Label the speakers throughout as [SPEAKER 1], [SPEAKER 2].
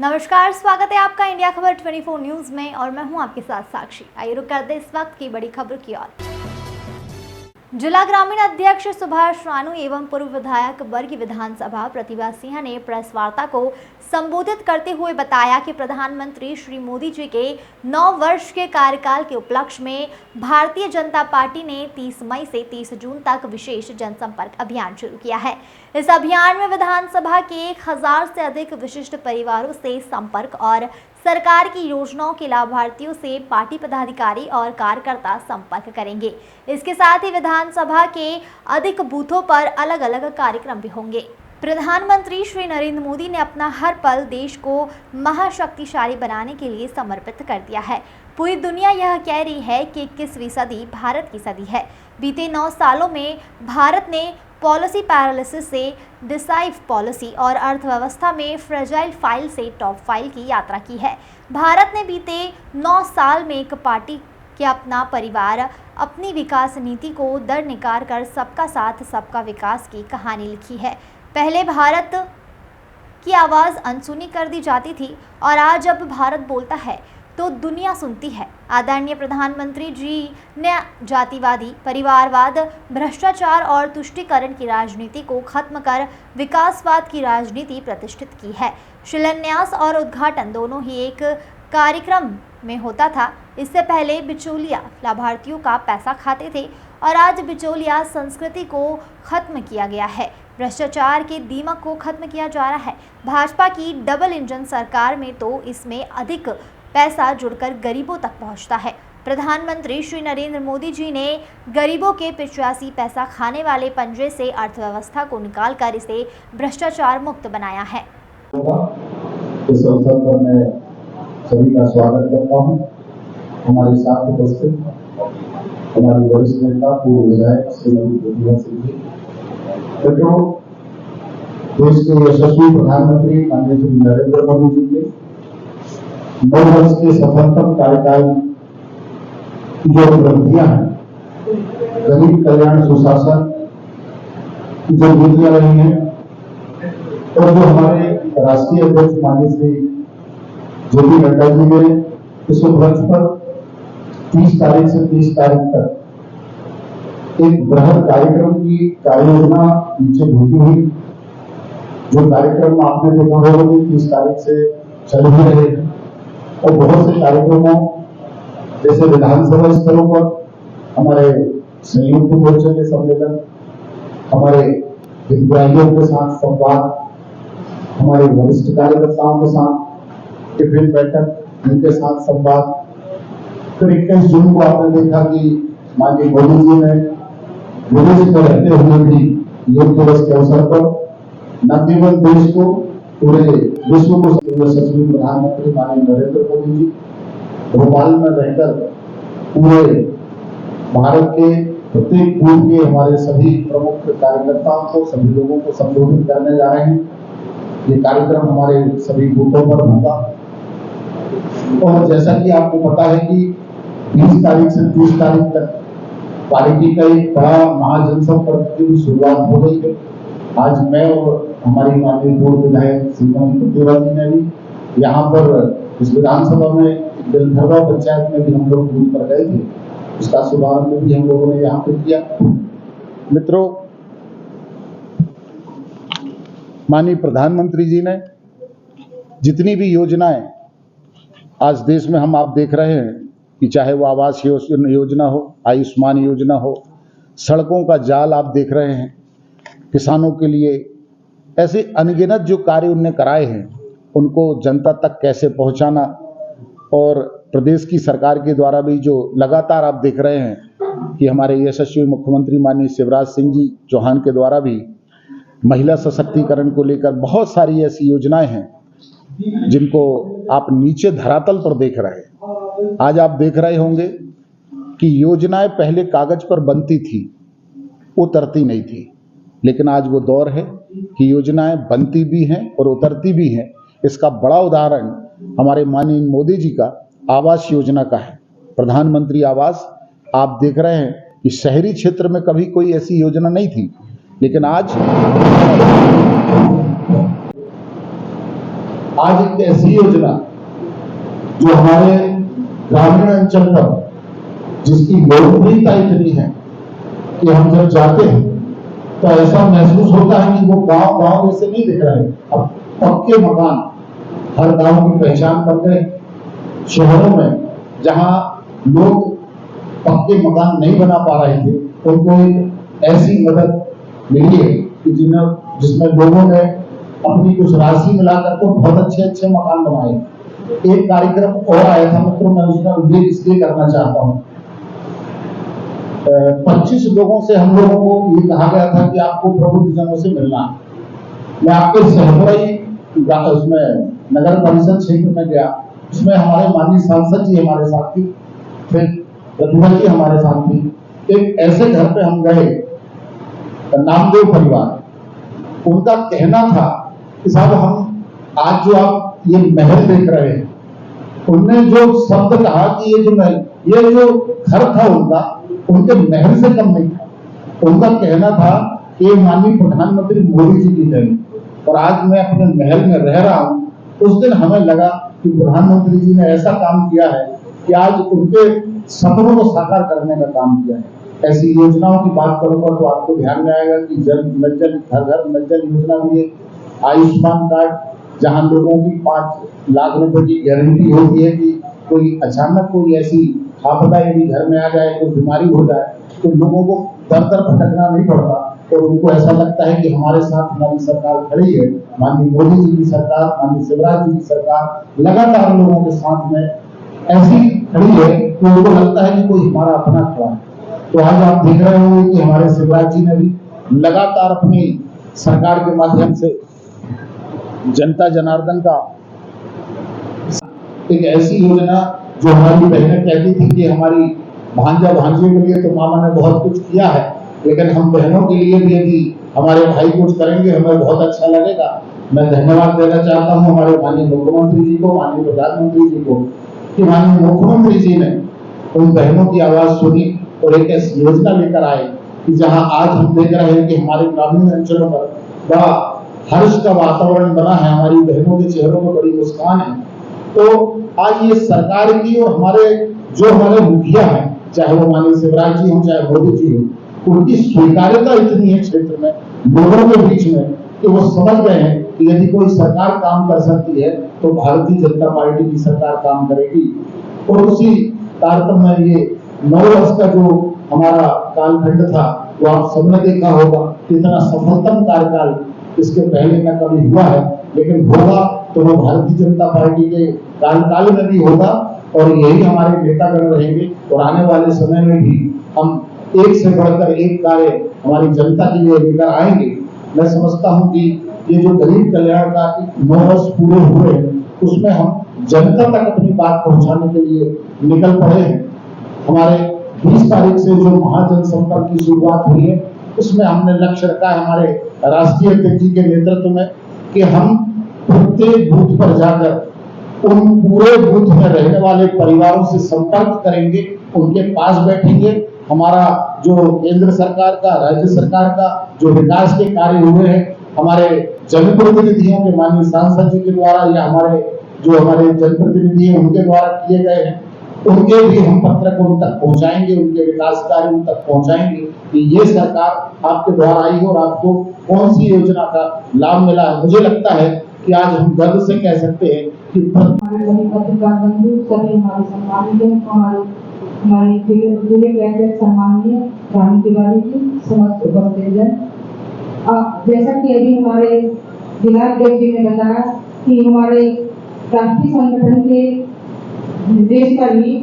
[SPEAKER 1] नमस्कार, स्वागत है आपका इंडिया खबर 24 न्यूज में और मैं हूं आपके साथ साक्षी। आइए रुक करते हैं इस वक्त की बड़ी खबर की ओर। जिला ग्रामीण अध्यक्ष सुभाष रानू एवं पूर्व विधायक वर्गी विधानसभा प्रतिभा सिंह ने प्रेस वार्ता को संबोधित करते हुए बताया कि प्रधानमंत्री श्री मोदी जी के 9 वर्ष के कार्यकाल के उपलक्ष्य में भारतीय जनता पार्टी ने 30 मई से 30 जून तक विशेष जनसंपर्क अभियान शुरू किया है। इस अभियान में विधानसभा के 1000 से अधिक विशिष्ट परिवारों से संपर्क और सरकार की योजनाओं के लाभार्थियों से पार्टी पदाधिकारी और कार्यकर्ता संपर्क करेंगे। इसके साथ ही विधानसभा के अधिक बूथों पर अलग अलग कार्यक्रम भी होंगे। प्रधानमंत्री श्री नरेंद्र मोदी ने अपना हर पल देश को महाशक्तिशाली बनाने के लिए समर्पित कर दिया है। पूरी दुनिया यह कह रही है कि 21वीं सदी भारत की सदी है। बीते 9 सालों में भारत ने पॉलिसी पैरालिसिस से डिसाइव पॉलिसी और अर्थव्यवस्था में फ्रेजाइल फाइल से टॉप फाइल की यात्रा की है। भारत ने बीते 9 साल में एक पार्टी के अपना परिवार अपनी विकास नीति को दर निकार कर सबका साथ सबका विकास की कहानी लिखी है। पहले भारत की आवाज़ अनसुनी कर दी जाती थी और आज जब भारत बोलता है तो दुनिया सुनती है। आदरणीय प्रधानमंत्री जी ने जातिवादी, परिवारवाद, भ्रष्टाचार और तुष्टीकरण की राजनीति को खत्म कर विकासवाद की राजनीति प्रतिष्ठित की है। शिलान्यास और उद्घाटन दोनों ही एक कार्यक्रम में होता था। इससे पहले बिचौलिया लाभार्थियों का पैसा खाते थे और आज बिचौलिया संस्कृति को खत्म किया गया है। भ्रष्टाचार के दीमक को खत्म किया जा रहा है। भाजपा की डबल इंजन सरकार में तो इसमें अधिक पैसा जुड़कर गरीबों तक पहुंचता है। प्रधानमंत्री श्री नरेंद्र मोदी जी ने गरीबों के 85 पैसा खाने वाले पंजे से अर्थव्यवस्था को निकालकर इसे भ्रष्टाचार मुक्त बनाया है।
[SPEAKER 2] इस अवसर पर मैं सभी का स्वागत करता हूं। हमारे साथ उपस्थित हमारे वरिष्ठ नेता पूर्व विधायक श्रीमती प्रतिभा सिंह जी, देश के यशस्वी प्रधानमंत्री माननीय श्री नरेंद्र मोदी जी के 9 वर्ष के सफलतम कार्यकाल की जो उपलब्धियां हैं, गरीब कल्याण सुशासन की जो नीतियां रही हैं और जो हमारे राष्ट्रीय अध्यक्ष माननीय श्री जेपी नड्डा जी ने इस उपलक्ष्य पर 30 तारीख से 30 तारीख तक एक बृहद कार्यक्रम की कार्ययोजना नीचे भेजी हुई। जो कार्यक्रम आपने देखा होगा कि 30 तारीख से चल ही रहे हैं और बहुत से कार्यक्रमों जैसे विधानसभा स्तरों पर हमारे संयुक्त मोर्चे के सम्मेलन, हमारे हितग्राहियों के साथ संवाद, हमारे वरिष्ठ कार्यकर्ताओं के साथ टिफिन बैठक, उनके साथ संवाद। फिर 21 जून को आपने देखा कि माननीय मोदी जी ने विदेश में रहते हुए भी योग दिवस के अवसर पर न केवल देश को, पूरे विश्व को यशस्वी प्रधानमंत्री माननीय नरेंद्र मोदी जी भोपाल में रहकर पूरे भारत के प्रत्येक बूथ के हमारे सभी प्रमुख कार्यकर्ताओं को, सभी लोगों को संबोधित करने जा रहे हैं। ये कार्यक्रम हमारे सभी बूथों पर होगा और जैसा कि आपको पता है कि 20 तारीख से 30 तारीख तक पार्टी का एक बड़ा महाजनसंपर्क की शुरुआत हो गई है। आज मैं और हमारी माननीय पूर्व विधायक श्रीमती प्रतिभा जी ने भी यहाँ पर इस विधानसभा में दिलधरवा पंचायत में भी हम लोग बूथ पर गए थे। इसका शुभारंभ भी हम लोगों ने यहाँ पे किया।
[SPEAKER 3] मित्रों, माननीय प्रधानमंत्री जी ने जितनी भी योजनाएं आज देश में आप देख रहे हैं कि चाहे वो आवास योजना हो, आयुष्मान योजना हो, सड़कों का जाल आप देख रहे हैं, किसानों के लिए ऐसे अनगिनत जो कार्य उनने कराए हैं उनको जनता तक कैसे पहुंचाना, और प्रदेश की सरकार के द्वारा भी जो लगातार आप देख रहे हैं कि हमारे यशस्वी मुख्यमंत्री माननीय शिवराज सिंह जी चौहान के द्वारा भी महिला सशक्तिकरण को लेकर बहुत सारी ऐसी योजनाएं हैं जिनको आप नीचे धरातल पर देख रहे हैं। आज आप देख रहे होंगे कि योजनाएं पहले कागज पर बनती थी, उतरती नहीं थी, लेकिन आज वो दौर है कि योजनाएं बनती भी हैं और उतरती भी हैं। इसका बड़ा उदाहरण हमारे माननीय मोदी जी का आवास योजना का है। प्रधानमंत्री आवास आप देख रहे हैं कि शहरी क्षेत्र में कभी कोई ऐसी योजना नहीं थी, लेकिन आज
[SPEAKER 2] आज एक ऐसी योजना जो हमारे ग्रामीण अंचल पर जिसकी लोकप्रियता इतनी है कि हम जब जाते हैं तो ऐसा महसूस होता है कि वो गांव गांव जैसे नहीं दिख रहे। अब पक्के मकान हर गांव की पहचान बन गए। शहरों में जहां लोग पक्के मकान नहीं बना पा रहे थे, उनको एक ऐसी मदद मिली है कि जिसमें लोगों ने अपनी कुछ राशि मिलाकर तो बहुत अच्छे अच्छे मकान बनाए। एक कार्यक्रम और आया था मित्रों, मैं उसका उल्लेख इसलिए करना चाहता हूँ। 25 लोगों से हम लोगों को ये कहा गया था कि आपको प्रबुद्धजनों से मिलना है। मैं आपके सहपुराई उसमें नगर परिषद क्षेत्र में गया, उसमें हमारे माननीय सांसद जी हमारे साथ थी, फिर प्रतिभा जी हमारे साथ थी। एक ऐसे घर पे हम गए, नामदेव परिवार। उनका कहना था कि साहब हम आज जो आप ये महल देख रहे हैं, उनने जो शब्द कहा कि ये जो घर था उनके महल से कम नहीं था। उनका कहना था कि माननीय प्रधानमंत्री मोदी जी की देन, और आज मैं अपने महल में रह रहा हूं। उस दिन हमें लगा कि प्रधानमंत्री जी ने ऐसा काम किया है कि आज उनके सपनों को साकार करने का काम किया है। ऐसी योजनाओं की बात करूंगा तो आपको ध्यान में आएगा कि जल नल जल घर घर नल जल योजना भी है, आयुष्मान कार्ड जहां लोगों की 5 लाख रुपए की गारंटी होती है कि कोई अचानक कोई ऐसी आपदा यदि घर में आ जाए, कोई बीमारी हो जाए, तो लोगों को दर दर भटकना नहीं पड़ता और उनको ऐसा लगता है कि हमारे साथ हमारी सरकार खड़ी है। माननीय मोदी जी की सरकार, माननीय शिवराज जी की सरकार लगातार लोगों के साथ में ऐसी खड़ी है कि उनको लगता है कि कोई हमारा अपना खड़ा है। तो आज आप देख रहे होंगे कि हमारे शिवराज जी ने भी लगातार अपनी सरकार के माध्यम से जनता जनार्दन का एक ऐसी योजना जो हमारी बहनें कहती थी कि हमारी भांजा भांजे के लिए तो मामा ने बहुत कुछ किया है, लेकिन हम बहनों के लिए भी यदि हमारे भाई कुछ करेंगे हमें बहुत अच्छा लगेगा। मैं धन्यवाद देना चाहता हूं हमारे माननीय मुख्यमंत्री जी को, माननीय प्रधानमंत्री जी को, कि माननीय मुख्यमंत्री जी ने उन बहनों की आवाज सुनी और एक ऐसी योजना लेकर आए कि जहां आज हम देख रहे हैं कि हमारे ग्रामीण अंचलों पर बड़ा हर्ष का वातावरण बना है, हमारी बहनों के चेहरों में बड़ी मुस्कान है। तो आज ये सरकार की और हमारे मुखिया हैं, चाहे वो माननीय शिवराज जी हो चाहे मोदी जी हो, उनकी स्वीकार्यता इतनी है क्षेत्र में लोगों के बीच में कि वो समझ गए हैं कि यदि कोई सरकार काम कर सकती है तो भारतीय जनता पार्टी की सरकार काम करेगी। और उसी तारतम्य में ये 9 वर्ष का जो हमारा कालखंड था वो आप सबने देखा होगा, कितना सफलतम कार्यकाल इसके पहले न कभी हुआ है, लेकिन होगा तो वो भारतीय जनता पार्टी के कार्यकाल में भी होगा और यही हमारे नेतागण रहेंगे। और आने वाले समय में भी हम एक से बढ़कर एक कार्य हमारी जनता के लिए लेकर आएंगे। मैं समझता हूं कि ये जो गरीब कल्याण का 9 वर्ष पूरे हुए हैं, उसमें हम जनता तक अपनी बात पहुंचाने के लिए निकल पड़े हैं। हमारे 20 तारीख से जो महाजन संपर्क की शुरुआत हुई है, उसमें हमने लक्ष्य रखा है हमारे राष्ट्रीय अध्यक्ष जी के नेतृत्व में कि हम प्रत्येक बूथ पर जाकर उन पूरे बूथ में रहने वाले परिवारों से संपर्क करेंगे, उनके पास बैठेंगे। हमारा जो केंद्र सरकार का, राज्य सरकार का जो विकास के कार्य हुए हैं, हमारे जनप्रतिनिधियों के माननीय सांसद जी के द्वारा या हमारे जनप्रतिनिधि हैं उनके द्वारा किए गए हैं, उनके भी हम पत्रक उन तक पहुंचाएंगे, उनके विकास कार्य उन तक पहुंचाएंगे कि ये सरकार आपके द्वारा आई है और आपको कौन सी योजना का लाभ मिला है। मुझे लगता है कि आज हम गर्व से कह सकते हैं कि
[SPEAKER 4] हमारे पत्रकार बंधु सभी हमारे सम्मानित हमारे जिले के अध्यक्ष सम्माननीय रानी तिवारी जी, समस्त उपस्थित जन, जैसा कि अभी हमारे जिलाध्यक्ष जी ने बताया कि हमारे राष्ट्रीय संगठन के निर्देश पर ही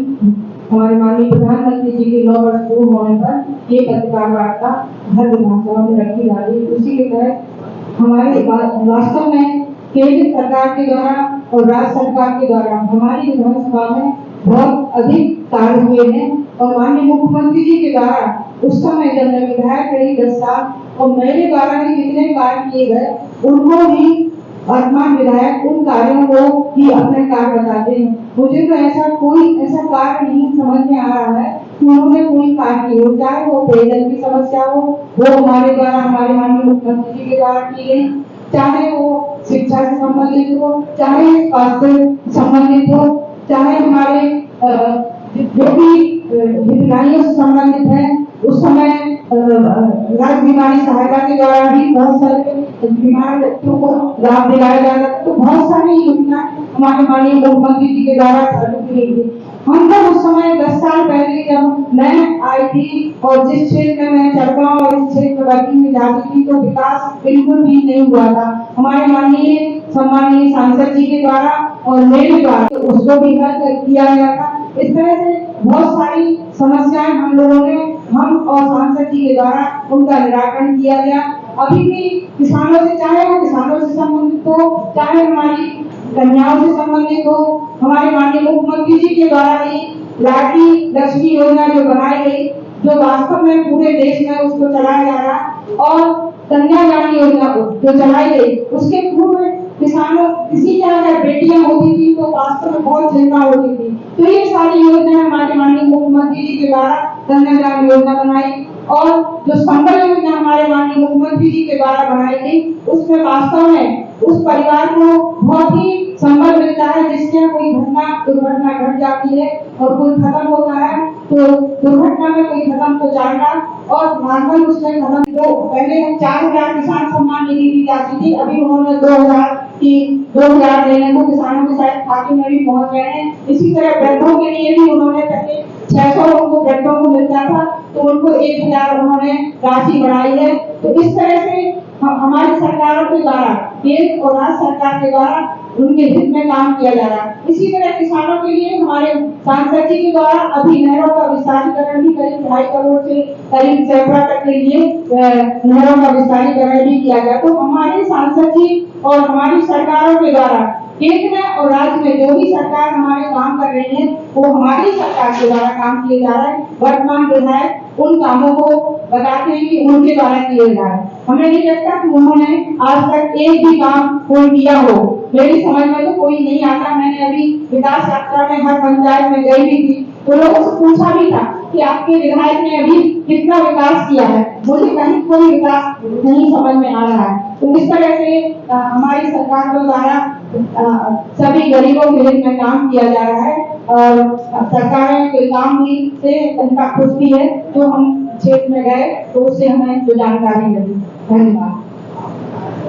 [SPEAKER 4] हमारे माननीय प्रधानमंत्री जी के 9 वर्ष पूर्ण होने पर ये पत्रकार वार्ता हर विधानसभा में रखी जा रही है। उसी के तहत हमारे वास्तव में केंद्र सरकार के द्वारा और राज्य सरकार के द्वारा हमारी विधानसभा में बहुत अधिक कार्य हुए हैं और माननीय मुख्यमंत्री जी के द्वारा उस समय जब मैं विधायक रही 10 साल और मेरे द्वारा भी जितने कार्य किए गए उनको भी वर्तमान विधायक उन कार्यों को ही अपने कार्य बताते हैं। मुझे तो ऐसा कार्य नहीं समझ में आ रहा है कि उन्होंने कोई कार्य किया हो, चाहे वो पेयजल की समस्या हो, वो हमारे द्वारा हमारे माननीय मुख्यमंत्री जी के द्वारा की गई, चाहे वो शिक्षा से संबंधित हो, चाहे स्वास्थ्य संबंधित हो, चाहे हमारे जो भी हितग्राहियों से संबंधित है। उस समय राज्य बीमारी सहायता के द्वारा भी बहुत सारे बीमार व्यक्तियों को लाभ दिलाया जा रहा है। तो बहुत सारी योजना हमारे माननीय मुख्यमंत्री जी के द्वारा चालू की गई थी। हम तो उस समय 10 साल पहले जब मैं आई थी और जिस क्षेत्र में मैं चरका और इस क्षेत्र में वर्किंग में जाती थी तो विकास बिल्कुल भी नहीं हुआ था। हमारे माननीय सम्माननीय सांसद जी के द्वारा और मेरे द्वारा उसको भी हल किया गया था। इस तरह से बहुत सारी समस्याएं हम और सांसद जी के द्वारा उनका निराकरण किया गया। अभी भी किसानों से, चाहे वो किसानों से संबंधित हो, चाहे हमारी कन्याओं से संबंधित हो, हमारे माननीय मुख्यमंत्री जी के द्वारा ही लाडली लक्ष्मी योजना जो बनाई गई, जो वास्तव में पूरे देश में उसको चलाया जा रहा, और कन्यादान योजना जो चलाई गई, उसके पूर्व किसानों किसी के अगर बेटियां होती थी तो वास्तव में बहुत चिंता होती थी। तो ये सारी योजना हमारे माननीय मुख्यमंत्री जी के द्वारा कन्यादान योजना बनाई, और जो संबल योजना हमारे माननीय मुख्यमंत्री जी के द्वारा बनाई गई, उसमें वास्तव में उस परिवार को बहुत ही संबल मिलता है जिससे कोई दुर्घटना घट जाती है और कोई खत्म होता है तो दुर्घटना में कोई खत्म हो जाएगा और नॉर्मल उसमें खत्म। तो पहले 4,000 किसान सम्मान निधि दी जाती थी, अभी उन्होंने 2,000 देने को किसानों के साथ खाते में भी पहुंच गए हैं। इसी तरह वृद्धों के लिए भी उन्होंने पहले 600 उनको वृद्धों को मिलता था तो उनको 1,000 उन्होंने राशि बढ़ाई है। तो इस तरह से हमारी सरकारों के द्वारा, केंद्र और राज्य सरकार के द्वारा उनके हित में काम किया जा रहा है। इसी तरह किसानों के लिए हमारे सांसद जी के द्वारा अभी नहरों का विस्तारीकरण भी करीब 2.5 करोड़ से करीब चरपा तक के लिए नहरों का विस्तारीकरण भी किया गया। तो हमारे सांसद जी और हमारी सरकारों के द्वारा केंद्र में और राज्य में जो भी सरकार हमारे काम कर रही है वो हमारी सरकार के द्वारा काम किए जा रहे हैं। वर्तमान विधायक उन कामों को बताते हैं कि उनके द्वारा किए जा रहे हैं। हमें नहीं लगता कि उन्होंने आज तक एक भी काम कोई किया हो। मेरी समझ में तो कोई नहीं आता। मैंने अभी विकास यात्रा में हर पंचायत में गई भी थी तो लोगों से पूछा भी था कि आपके विधायक ने अभी कितना विकास किया है। मुझे कहीं कोई विकास नहीं समझ में आ रहा है। तो इस तरह से हमारी सरकार के द्वारा सभी गरीबों के हित में काम किया जा रहा है और सरकारें के काम भी से उनका खुश भी है। जो हम क्षेत्र में गए तो उससे हमें जो जानकारी मिली। धन्यवाद।